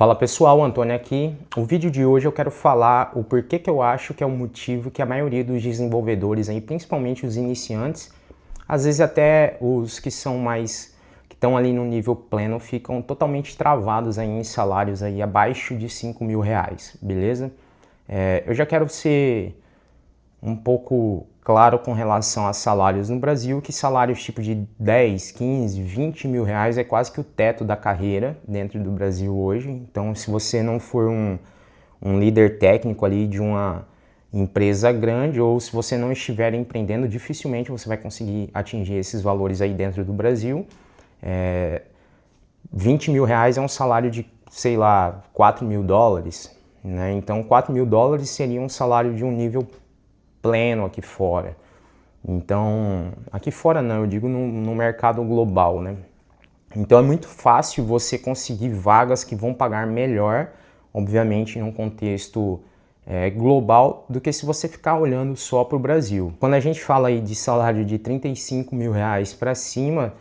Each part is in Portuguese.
Fala pessoal, Antônio aqui. O vídeo de hoje eu quero falar o porquê que eu acho que é o motivo que a maioria dos desenvolvedores, aí, principalmente os iniciantes, às vezes até os que são mais, que estão ali no nível pleno, ficam totalmente travados aí em salários aí abaixo de 5 mil reais, beleza? Eu já quero ser um pouco claro com relação a salários no Brasil, que salários tipo de 10, 15, 20 mil reais é quase que o teto da carreira dentro do Brasil hoje. Então, se você não for um líder técnico ali de uma empresa grande, ou se você não estiver empreendendo, dificilmente você vai conseguir atingir esses valores aí dentro do Brasil. 20 mil reais é um salário de, sei lá, 4 mil dólares, né? Então 4 mil dólares seria um salário de um nível pleno aqui fora. Então, aqui fora não, eu digo no mercado global, né? Então é muito fácil você conseguir vagas que vão pagar melhor, obviamente, em um contexto global, do que se você ficar olhando só para o Brasil. Quando a gente fala aí de salário de 35 mil reais para cima,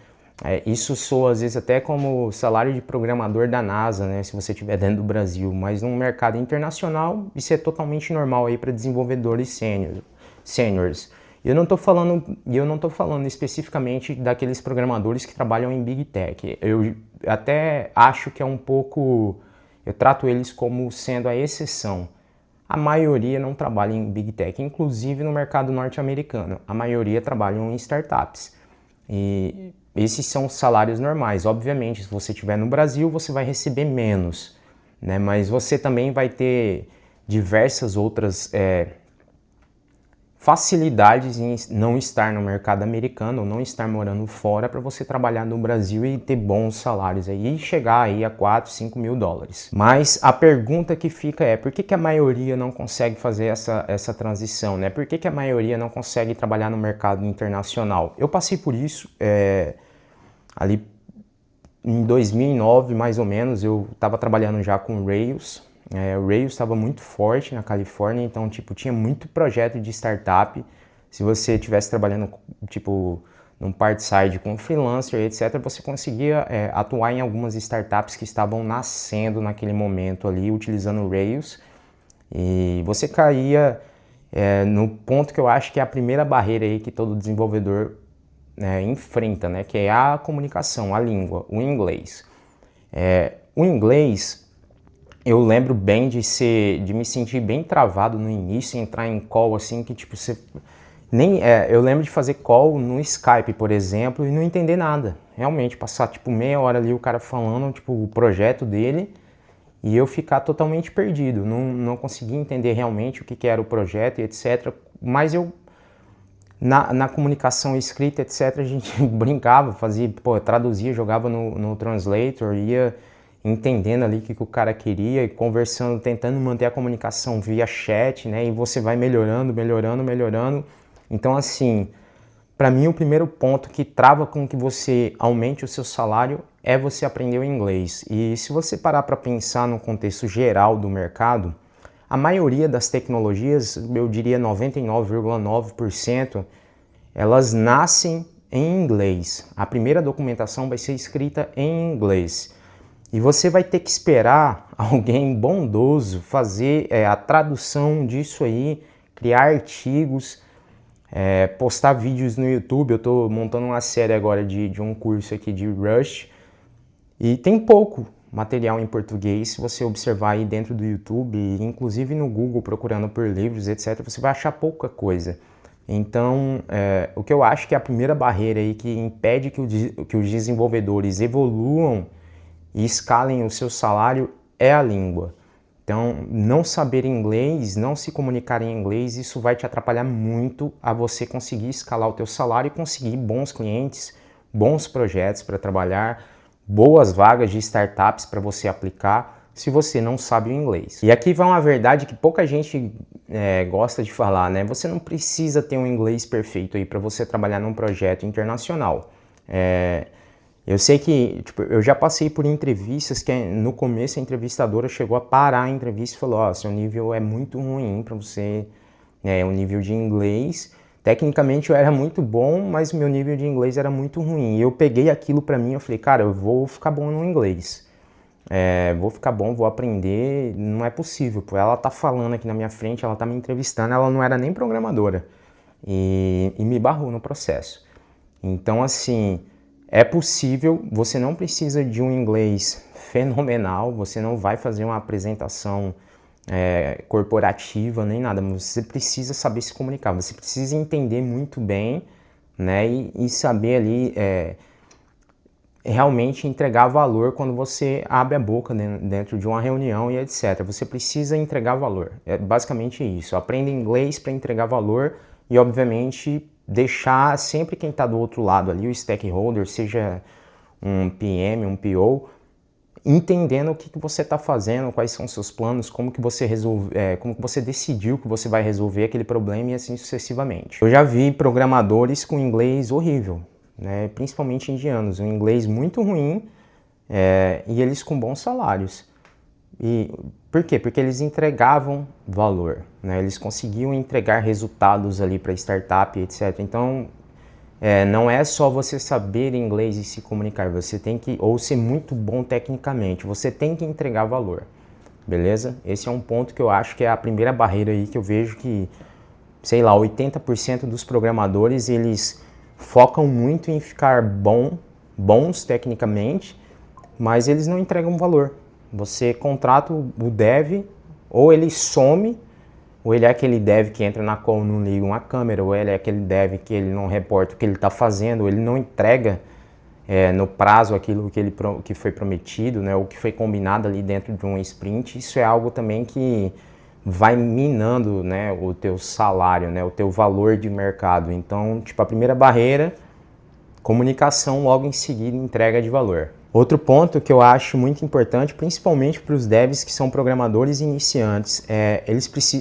isso soa às vezes até como salário de programador da NASA, né? Se você estiver dentro do Brasil, mas no mercado internacional isso é totalmente normal aí para desenvolvedores sêniores. Eu não estou falando especificamente daqueles programadores que trabalham em Big Tech. Eu até acho que é um pouco, eu trato eles como sendo a exceção. A maioria não trabalha em Big Tech, inclusive no mercado norte-americano. A maioria trabalham em startups. E esses são os salários normais. Obviamente, se você estiver no Brasil, você vai receber menos, né? Mas você também vai ter diversas outras facilidades em não estar no mercado americano ou não estar morando fora para você trabalhar no Brasil e ter bons salários aí e chegar aí a 4, 5 mil dólares. Mas a pergunta que fica é, por que a maioria não consegue fazer essa transição, né? Por que a maioria não consegue trabalhar no mercado internacional? Eu passei por isso ali em 2009, mais ou menos, eu estava trabalhando já com Rails. O Rails estava muito forte na Califórnia, então tipo, tinha muito projeto de startup. Se você estivesse trabalhando tipo, num part-side com freelancer, etc., você conseguia atuar em algumas startups que estavam nascendo naquele momento ali, utilizando Rails. E você caía no ponto que eu acho que é a primeira barreira aí que todo desenvolvedor enfrenta, né? Que é a comunicação, a língua, o inglês. O inglês, eu lembro bem de me sentir bem travado no início, entrar em call assim, que tipo, eu lembro de fazer call no Skype, por exemplo, e não entender nada. Realmente, passar tipo meia hora ali o cara falando tipo, o projeto dele e eu ficar totalmente perdido. Não conseguia entender realmente o que era o projeto e etc. Mas eu, na comunicação escrita, etc., a gente brincava, traduzia, jogava no Translator, ia entendendo ali o que o cara queria e conversando, tentando manter a comunicação via chat, né? E você vai melhorando. Então, assim, para mim o primeiro ponto que trava com que você aumente o seu salário é você aprender o inglês. E se você parar para pensar no contexto geral do mercado, a maioria das tecnologias, eu diria 99,9%, elas nascem em inglês. A primeira documentação vai ser escrita em inglês. E você vai ter que esperar alguém bondoso fazer a tradução disso aí, criar artigos, postar vídeos no YouTube. Eu estou montando uma série agora de um curso aqui de Rust e tem pouco material em português. Se você observar aí dentro do YouTube, inclusive no Google, procurando por livros, etc., você vai achar pouca coisa. Então, o que eu acho que é a primeira barreira aí que impede que os desenvolvedores evoluam e escalem o seu salário é a língua. Então, não saber inglês, não se comunicar em inglês, isso vai te atrapalhar muito a você conseguir escalar o teu salário e conseguir bons clientes, bons projetos para trabalhar, boas vagas de startups para você aplicar, se você não sabe o inglês. E aqui vai uma verdade que pouca gente gosta de falar, né? Você não precisa ter um inglês perfeito aí para você trabalhar num projeto internacional. Eu sei que, tipo, eu já passei por entrevistas que no começo a entrevistadora chegou a parar a entrevista e falou, seu nível é muito ruim para você, o nível de inglês. Tecnicamente eu era muito bom, mas meu nível de inglês era muito ruim. E eu peguei aquilo para mim e falei, cara, eu vou ficar bom no inglês. vou ficar bom, vou aprender, não é possível, pô. Ela tá falando aqui na minha frente, ela tá me entrevistando, ela não era nem programadora e me barrou no processo. Então, assim, é possível, você não precisa de um inglês fenomenal, você não vai fazer uma apresentação corporativa nem nada, mas você precisa saber se comunicar, você precisa entender muito bem, né, e saber ali realmente entregar valor quando você abre a boca dentro de uma reunião e etc. Você precisa entregar valor. É basicamente isso. Aprenda inglês para entregar valor e, obviamente, deixar sempre quem está do outro lado ali, o stakeholder, seja um PM, um PO, entendendo o que você está fazendo, quais são os seus planos, como que você como que você decidiu que você vai resolver aquele problema e assim sucessivamente. Eu já vi programadores com inglês horrível, né, principalmente indianos, um inglês muito ruim e eles com bons salários. E por quê? Porque eles entregavam valor, né? Eles conseguiam entregar resultados ali para startup, etc. Então, não é só você saber inglês e se comunicar, você tem que, ou ser muito bom tecnicamente, você tem que entregar valor, beleza? Esse é um ponto que eu acho que é a primeira barreira aí que eu vejo que, sei lá, 80% dos programadores, eles focam muito em ficar bons tecnicamente, mas eles não entregam valor. Você contrata o dev, ou ele some, ou ele é aquele dev que entra na call, não liga uma câmera, ou ele é aquele dev que ele não reporta o que ele está fazendo, ou ele não entrega no prazo aquilo que foi prometido, né, ou que foi combinado ali dentro de um sprint. Isso é algo também que vai minando, né, o teu salário, né, o teu valor de mercado. Então, tipo, a primeira barreira, comunicação, logo em seguida entrega de valor. Outro ponto que eu acho muito importante, principalmente para os devs que são programadores iniciantes,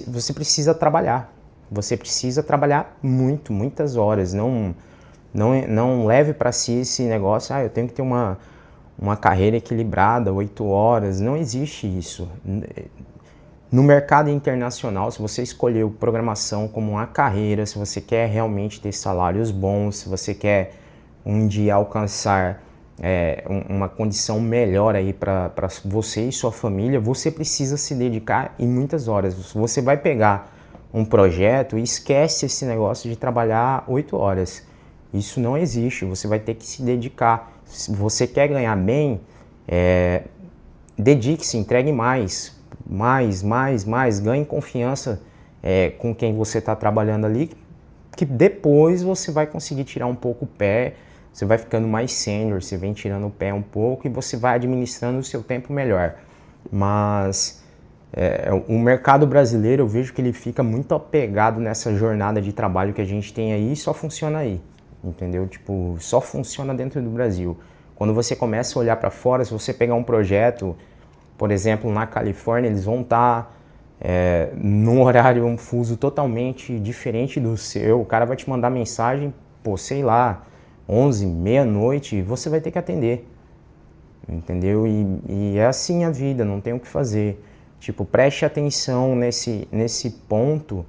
você precisa trabalhar. Você precisa trabalhar muitas horas. Não leve para si esse negócio, eu tenho que ter uma carreira equilibrada, 8 horas. Não existe isso. No mercado internacional, se você escolheu programação como uma carreira, se você quer realmente ter salários bons, se você quer um dia alcançar uma condição melhor aí para você e sua família, você precisa se dedicar em muitas horas. Você vai pegar um projeto e esquece esse negócio de trabalhar 8 horas. Isso não existe, você vai ter que se dedicar. Se você quer ganhar bem, dedique-se, entregue mais, ganhe confiança com quem você está trabalhando ali, que depois você vai conseguir tirar um pouco o pé, você vai ficando mais sênior, você vem tirando o pé um pouco e você vai administrando o seu tempo melhor. Mas o mercado brasileiro, eu vejo que ele fica muito apegado nessa jornada de trabalho que a gente tem aí e só funciona aí, entendeu? Tipo, só funciona dentro do Brasil. Quando você começa a olhar para fora, se você pegar um projeto, por exemplo, na Califórnia, eles vão estar num horário, um fuso totalmente diferente do seu. O cara vai te mandar mensagem, sei lá, 11, meia-noite, você vai ter que atender, entendeu? E é assim a vida, não tem o que fazer. Tipo, preste atenção nesse ponto,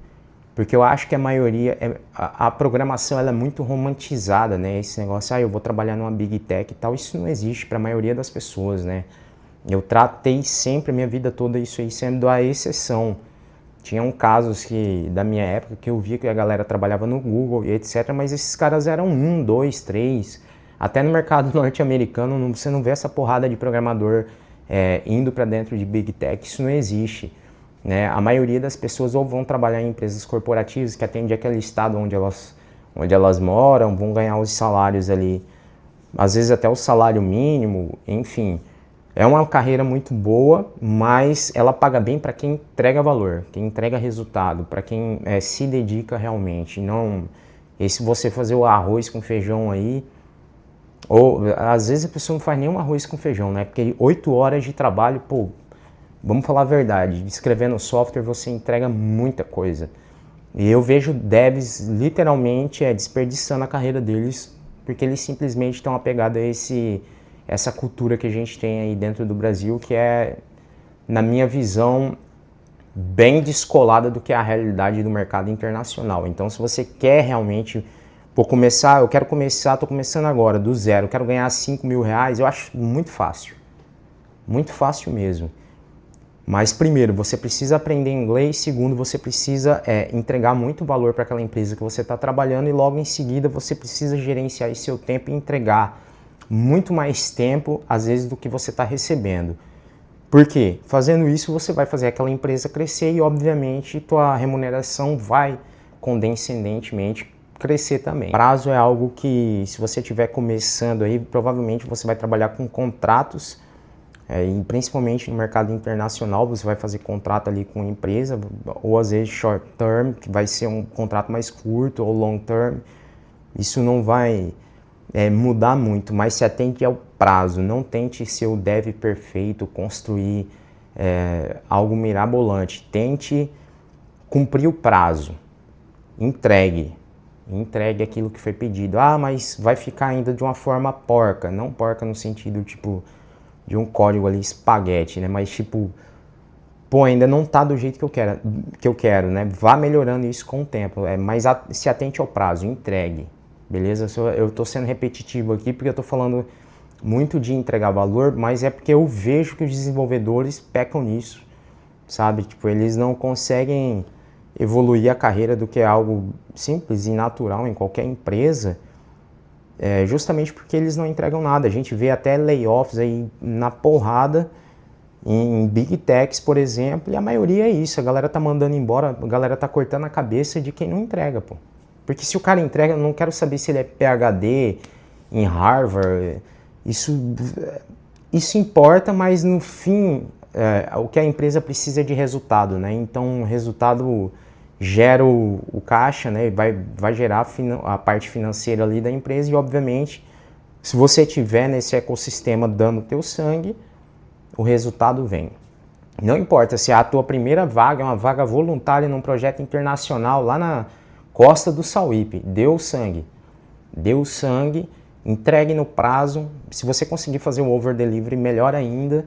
porque eu acho que a maioria, a programação ela é muito romantizada, né? Esse negócio, eu vou trabalhar numa Big Tech e tal, isso não existe para a maioria das pessoas, né? Eu tratei sempre a minha vida toda isso aí sendo a exceção. Tinham casos da minha época que eu via que a galera trabalhava no Google e etc, mas esses caras eram 1, 2, 3. Até no mercado norte-americano você não vê essa porrada de programador indo para dentro de Big Tech, isso não existe. Né? A maioria das pessoas ou vão trabalhar em empresas corporativas que atendem aquele estado onde elas moram, vão ganhar os salários ali, às vezes até o salário mínimo, enfim. É uma carreira muito boa, mas ela paga bem para quem entrega valor, quem entrega resultado, para quem se dedica realmente. Não, e se você fazer o arroz com feijão aí, ou às vezes a pessoa não faz nenhum arroz com feijão, né? Porque 8 horas de trabalho, vamos falar a verdade, escrevendo software você entrega muita coisa. E eu vejo devs literalmente desperdiçando a carreira deles, porque eles simplesmente estão apegados a essa cultura que a gente tem aí dentro do Brasil, que é, na minha visão, bem descolada do que é a realidade do mercado internacional. Então, se você quer realmente, estou começando agora, do zero, quero ganhar 5 mil reais, eu acho muito fácil. muito fácil mesmo. Mas primeiro, você precisa aprender inglês, segundo, você precisa entregar muito valor para aquela empresa que você está trabalhando e logo em seguida você precisa gerenciar esse seu tempo e entregar muito mais tempo, às vezes, do que você está recebendo. Por quê? Fazendo isso, você vai fazer aquela empresa crescer e, obviamente, tua remuneração vai, condescendentemente, crescer também. Prazo é algo que, se você estiver começando aí, provavelmente você vai trabalhar com contratos, e principalmente no mercado internacional, você vai fazer contrato ali com empresa, ou às vezes short term, que vai ser um contrato mais curto, ou long term. Isso não vai mudar muito, mas se atente ao prazo, não tente ser o dev perfeito, construir algo mirabolante, tente cumprir o prazo, entregue aquilo que foi pedido. Ah, mas vai ficar ainda de uma forma porca, não porca no sentido tipo de um código ali espaguete, né, mas tipo, pô, ainda não tá do jeito que eu quero, né, vá melhorando isso com o tempo, mas se atente ao prazo, entregue. Beleza? Eu estou sendo repetitivo aqui porque eu estou falando muito de entregar valor, mas é porque eu vejo que os desenvolvedores pecam nisso, sabe? Tipo, eles não conseguem evoluir a carreira do que é algo simples e natural em qualquer empresa, justamente porque eles não entregam nada. A gente vê até layoffs aí na porrada em Big Techs, por exemplo, e a maioria é isso. A galera tá mandando embora, a galera tá cortando a cabeça de quem não entrega, pô. Porque se o cara entrega, eu não quero saber se ele é PhD em Harvard, isso importa, mas no fim, o que a empresa precisa é de resultado, né? Então, o resultado gera o caixa, né? Vai gerar a parte financeira ali da empresa e, obviamente, se você estiver nesse ecossistema dando teu sangue, o resultado vem. Não importa se a tua primeira vaga é uma vaga voluntária num projeto internacional lá na Costa do Sauípe, deu sangue, entregue no prazo. Se você conseguir fazer o over delivery, melhor ainda,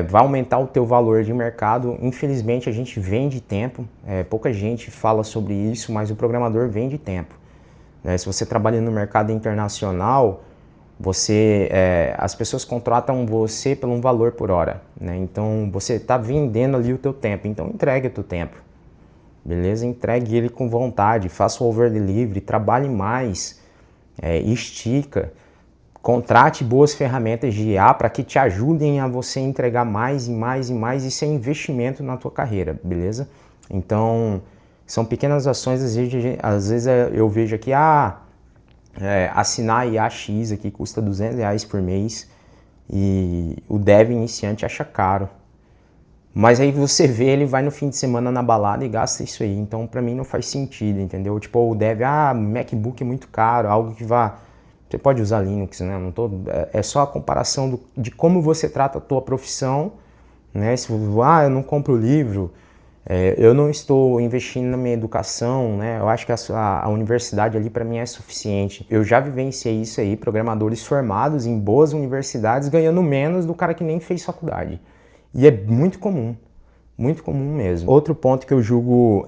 vai aumentar o teu valor de mercado. Infelizmente a gente vende tempo, pouca gente fala sobre isso, mas o programador vende tempo, né? Se você trabalha no mercado internacional, as pessoas contratam você por um valor por hora, né? Então você está vendendo ali o teu tempo, então entregue o teu tempo. Beleza? Entregue ele com vontade, faça o over delivery, trabalhe mais, estica, contrate boas ferramentas de IA para que te ajudem a você entregar mais e mais e mais. Isso é investimento na tua carreira, beleza? Então, são pequenas ações, às vezes eu vejo aqui, assinar a IA X aqui custa R$200 por mês e o dev iniciante acha caro. Mas aí você vê, ele vai no fim de semana na balada e gasta isso aí. Então, pra mim, não faz sentido, entendeu? Tipo, o dev, MacBook é muito caro, algo que vá... Você pode usar Linux, né? Não tô, é só a comparação de como você trata a tua profissão, né? Se eu não compro livro, eu não estou investindo na minha educação, né? Eu acho que a universidade ali pra mim é suficiente. Eu já vivenciei isso aí, programadores formados em boas universidades ganhando menos do cara que nem fez faculdade. E é muito comum mesmo. Outro ponto que eu julgo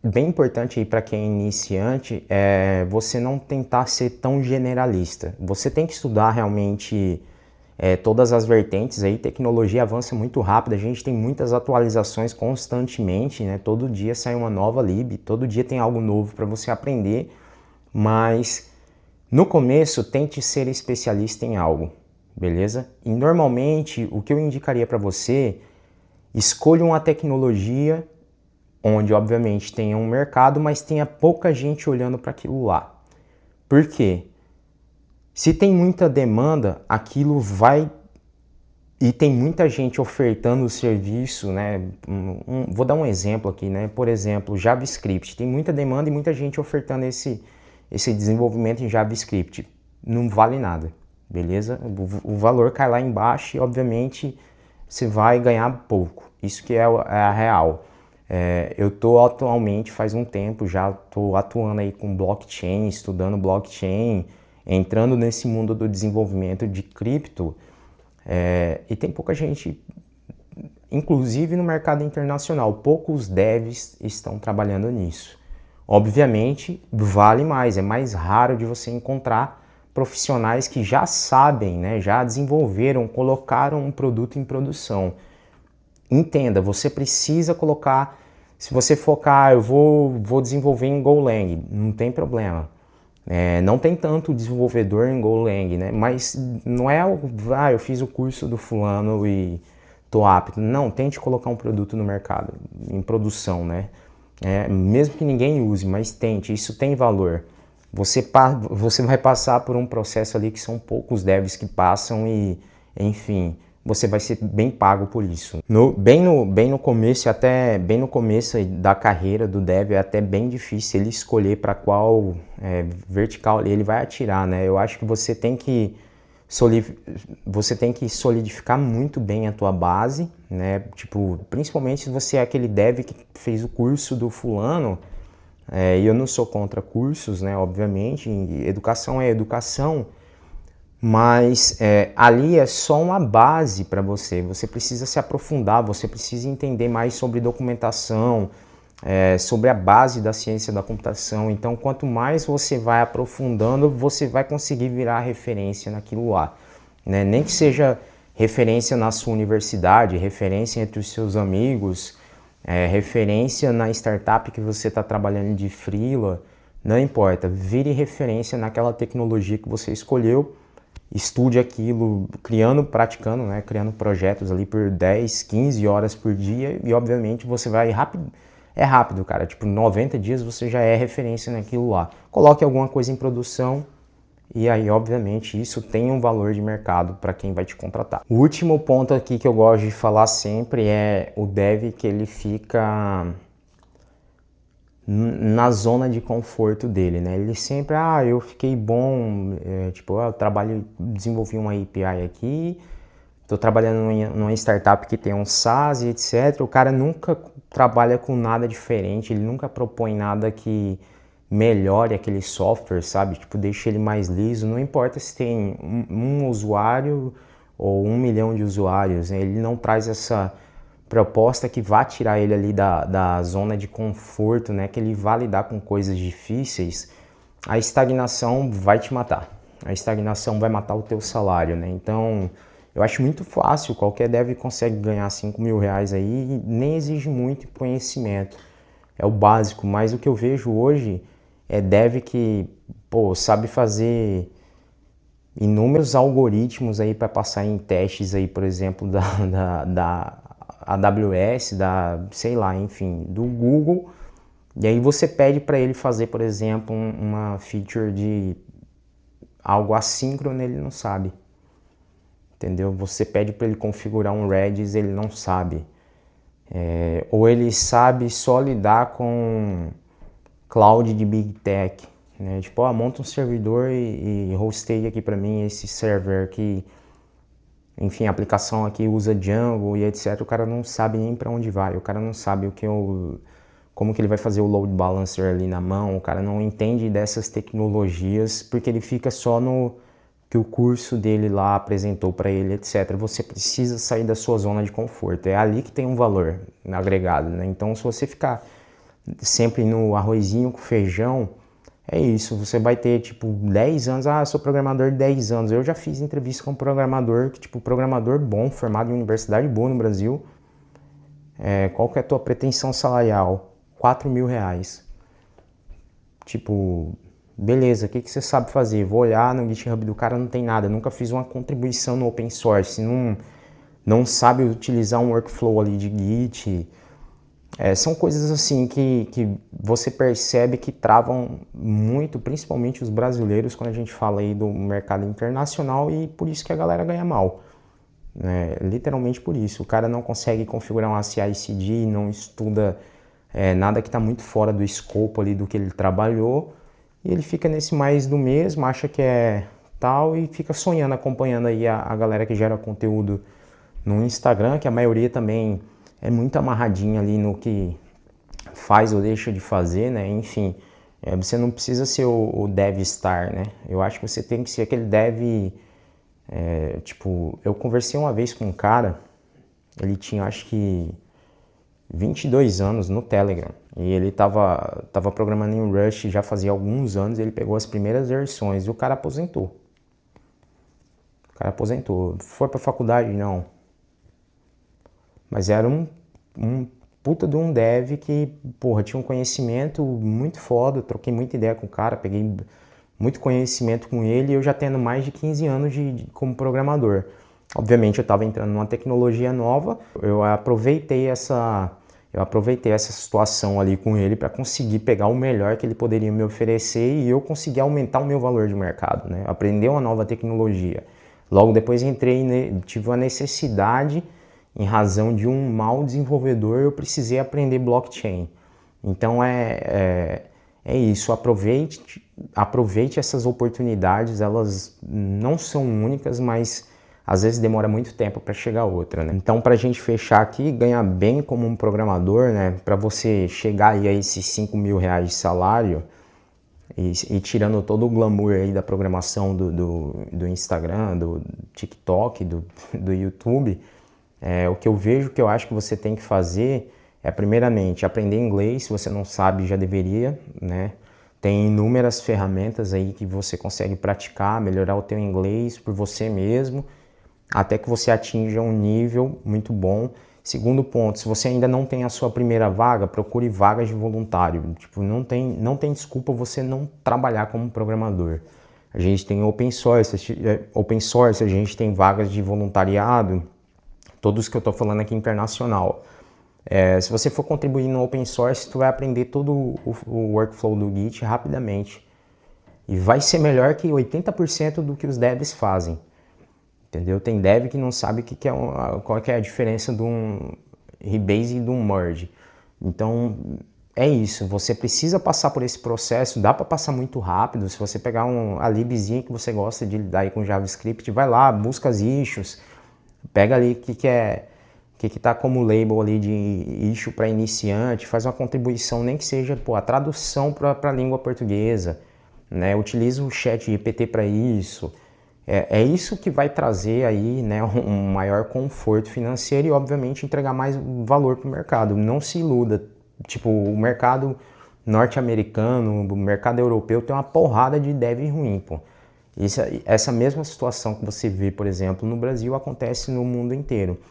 bem importante para quem é iniciante é você não tentar ser tão generalista. Você tem que estudar realmente todas as vertentes aí. Tecnologia avança muito rápido, a gente tem muitas atualizações constantemente, né? Todo dia sai uma nova lib, todo dia tem algo novo para você aprender, mas no começo tente ser especialista em algo. Beleza? E normalmente o que eu indicaria para você, escolha uma tecnologia onde obviamente tenha um mercado, mas tenha pouca gente olhando para aquilo lá. Por quê? Se tem muita demanda, aquilo vai e tem muita gente ofertando o serviço, né? Vou dar um exemplo aqui, né? Por exemplo, JavaScript. Tem muita demanda e muita gente ofertando esse desenvolvimento em JavaScript. Não vale nada. Beleza? O valor cai lá embaixo e, obviamente, você vai ganhar pouco. Isso que é a real. Eu estou atualmente, faz um tempo, já estou atuando aí com blockchain, estudando blockchain, entrando nesse mundo do desenvolvimento de cripto, e tem pouca gente, inclusive no mercado internacional, poucos devs estão trabalhando nisso. Obviamente, vale mais, é mais raro de você encontrar, profissionais que já sabem, né, já desenvolveram, colocaram um produto em produção. Entenda, você precisa colocar, se você focar, eu vou desenvolver em Golang, não tem problema. Não tem tanto desenvolvedor em Golang, né? Mas não é algo, eu fiz o curso do fulano e tô apto. Não, tente colocar um produto no mercado, em produção, né? Mesmo que ninguém use, mas tente, isso tem valor. Você vai passar por um processo ali que são poucos devs que passam e, enfim, você vai ser bem pago por isso. Bem no começo, até bem no começo da carreira do dev, é até bem difícil ele escolher para qual vertical ele vai atirar, né? Eu acho que você tem que solidificar muito bem a tua base, né? Tipo, principalmente se você é aquele dev que fez o curso do fulano, e eu não sou contra cursos, né? Obviamente, educação é educação, mas ali é só uma base para você. Você precisa se aprofundar, você precisa entender mais sobre documentação, sobre a base da ciência da computação. Então, quanto mais você vai aprofundando, você vai conseguir virar referência naquilo lá, né? Nem que seja referência na sua universidade, referência entre os seus amigos, referência na startup que você está trabalhando de freela, não importa. Vire referência naquela tecnologia que você escolheu. Estude aquilo, praticando, né, criando projetos ali por 10, 15 horas por dia e obviamente você vai rápido, cara, tipo 90 dias você já é referência naquilo lá. Coloque alguma coisa em produção e aí obviamente isso tem um valor de mercado para quem vai te contratar. O último ponto aqui que eu gosto de falar sempre é o dev que ele fica na zona de conforto dele, né? Ele sempre, eu fiquei bom, eu desenvolvi uma API aqui, tô trabalhando numa startup que tem um SaaS e etc. O cara nunca trabalha com nada diferente, ele nunca propõe nada que melhore aquele software, sabe? Tipo, deixa ele mais liso, não importa se tem um usuário ou 1 milhão de usuários, né? Ele não traz essa proposta que vá tirar ele ali da zona de conforto, né? Que ele vá lidar com coisas difíceis. A estagnação vai te matar. A estagnação vai matar o teu salário, né? Então, eu acho muito fácil. Qualquer dev consegue ganhar 5 mil reais aí e nem exige muito conhecimento. É o básico, mas o que eu vejo hoje é dev que, sabe fazer inúmeros algoritmos aí para passar em testes aí, por exemplo, da AWS, sei lá, enfim, do Google, e aí você pede para ele fazer, por exemplo, uma feature de algo assíncrono, ele não sabe, entendeu? Você pede para ele configurar um Redis, ele não sabe, ou ele sabe só lidar com cloud de Big Tech, né? Tipo, monta um servidor e hosteia aqui para mim esse server aqui. Enfim, a aplicação aqui usa Django e etc. O cara não sabe nem para onde vai, o cara não sabe como que ele vai fazer o load balancer ali na mão, o cara não entende dessas tecnologias porque ele fica só no que o curso dele lá apresentou para ele, etc. Você precisa sair da sua zona de conforto, é ali que tem um valor agregado, né? Então, se você ficar sempre no arrozinho com feijão, é isso, você vai ter tipo 10 anos, eu sou programador de 10 anos. Eu já fiz entrevista com um programador, programador bom, formado em universidade boa no Brasil. Qual que é a tua pretensão salarial? 4 mil reais. Tipo, beleza, o que você sabe fazer? Vou olhar no GitHub do cara, não tem nada, nunca fiz uma contribuição no open source, não sabe utilizar um workflow ali de Git. São coisas assim que você percebe que travam muito, principalmente os brasileiros, quando a gente fala aí do mercado internacional, e por isso que a galera ganha mal. Literalmente por isso. O cara não consegue configurar um CI/CD, não estuda nada que está muito fora do escopo ali do que ele trabalhou, e ele fica nesse mais do mesmo, acha que é tal e fica sonhando, acompanhando aí a galera que gera conteúdo no Instagram, que a maioria também é muito amarradinha ali no que faz ou deixa de fazer, né? Enfim, você não precisa ser o dev star, né? Eu acho que você tem que ser aquele dev, eu conversei uma vez com um cara, ele tinha acho que 22 anos no Telegram, e ele tava programando em Rush já fazia alguns anos, ele pegou as primeiras versões e o cara aposentou. O cara aposentou. Foi pra faculdade? Não. Mas era um puta de um dev que, porra, tinha um conhecimento muito foda, troquei muita ideia com o cara, peguei muito conhecimento com ele e eu já tendo mais de 15 anos como programador. Obviamente eu estava entrando numa tecnologia nova, eu aproveitei essa situação ali com ele para conseguir pegar o melhor que ele poderia me oferecer e eu conseguir aumentar o meu valor de mercado, né? Aprender uma nova tecnologia. Logo depois tive a necessidade, em razão de um mau desenvolvedor, eu precisei aprender blockchain. Então é isso, aproveite essas oportunidades, elas não são únicas, mas às vezes demora muito tempo para chegar outra, né? Então, para a gente fechar aqui, ganhar bem como um programador, né? Para você chegar aí a esses 5 mil reais de salário e tirando todo o glamour aí da programação do Instagram, do TikTok, do YouTube, o que eu vejo que eu acho que você tem que fazer é, primeiramente, aprender inglês. Se você não sabe, já deveria, né? Tem inúmeras ferramentas aí que você consegue praticar, melhorar o teu inglês por você mesmo, até que você atinja um nível muito bom. Segundo ponto, se você ainda não tem a sua primeira vaga, procure vagas de voluntário. Tipo, não tem desculpa você não trabalhar como programador. A gente tem open source, a gente tem vagas de voluntariado, todos que eu estou falando aqui internacional. Se você for contribuir no open source, tu vai aprender todo o workflow do Git rapidamente. E vai ser melhor que 80% do que os devs fazem. Entendeu? Tem dev que não sabe qual que é a diferença de um rebase e de um merge. Então, é isso. Você precisa passar por esse processo. Dá para passar muito rápido. Se você pegar a libzinha que você gosta de lidar aí com JavaScript, vai lá, busca as issues, pega ali o que está como label ali de issue para iniciante, faz uma contribuição, nem que seja a tradução para a língua portuguesa, né? Utiliza o chat GPT para isso. É isso que vai trazer aí, né, um maior conforto financeiro e, obviamente, entregar mais valor para o mercado. Não se iluda. Tipo, o mercado norte-americano, o mercado europeu tem uma porrada de dev ruim, pô. Essa mesma situação que você vê, por exemplo, no Brasil, acontece no mundo inteiro.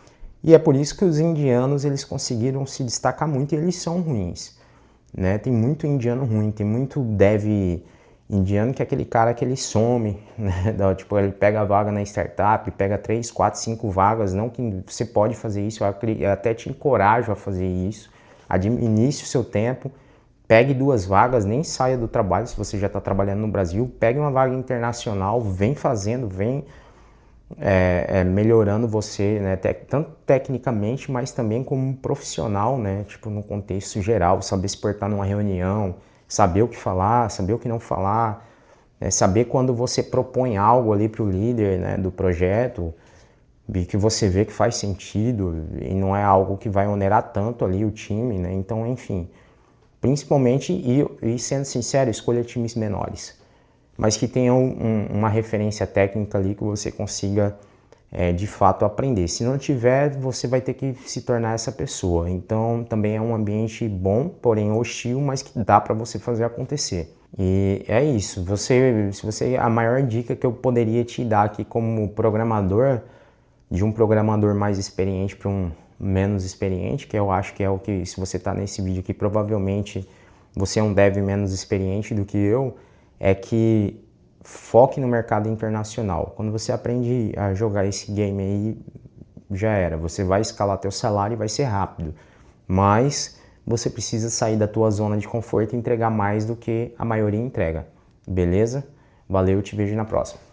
E é por isso que os indianos, eles conseguiram se destacar muito e eles são ruins, né? Tem muito indiano ruim, tem muito dev indiano que é aquele cara que ele some, né? Tipo, ele pega a vaga na startup, pega 3, 4, 5 vagas, não que você pode fazer isso, eu até te encorajo a fazer isso, administre o seu tempo, pegue 2 vagas, nem saia do trabalho se você já está trabalhando no Brasil, pegue uma vaga internacional, vem fazendo, vem melhorando você, né? Tanto tecnicamente, mas também como profissional, né? Tipo, no contexto geral, saber se portar numa reunião, saber o que falar, saber o que não falar, saber quando você propõe algo ali para o líder, né, do projeto, que você vê que faz sentido e não é algo que vai onerar tanto ali o time, né? Então, enfim, principalmente, e sendo sincero, escolha times menores, mas que tenham uma referência técnica ali que você consiga de fato aprender. Se não tiver, você vai ter que se tornar essa pessoa. Então também é um ambiente bom, porém hostil, mas que dá para você fazer acontecer. E é isso. A maior dica que eu poderia te dar aqui como programador, de um programador mais experiente para um menos experiente, que eu acho que é o que, se você está nesse vídeo aqui, provavelmente você é um dev menos experiente do que eu, é que foque no mercado internacional. Quando você aprende a jogar esse game aí, já era. Você vai escalar teu salário e vai ser rápido. Mas você precisa sair da tua zona de conforto e entregar mais do que a maioria entrega. Beleza? Valeu, te vejo na próxima.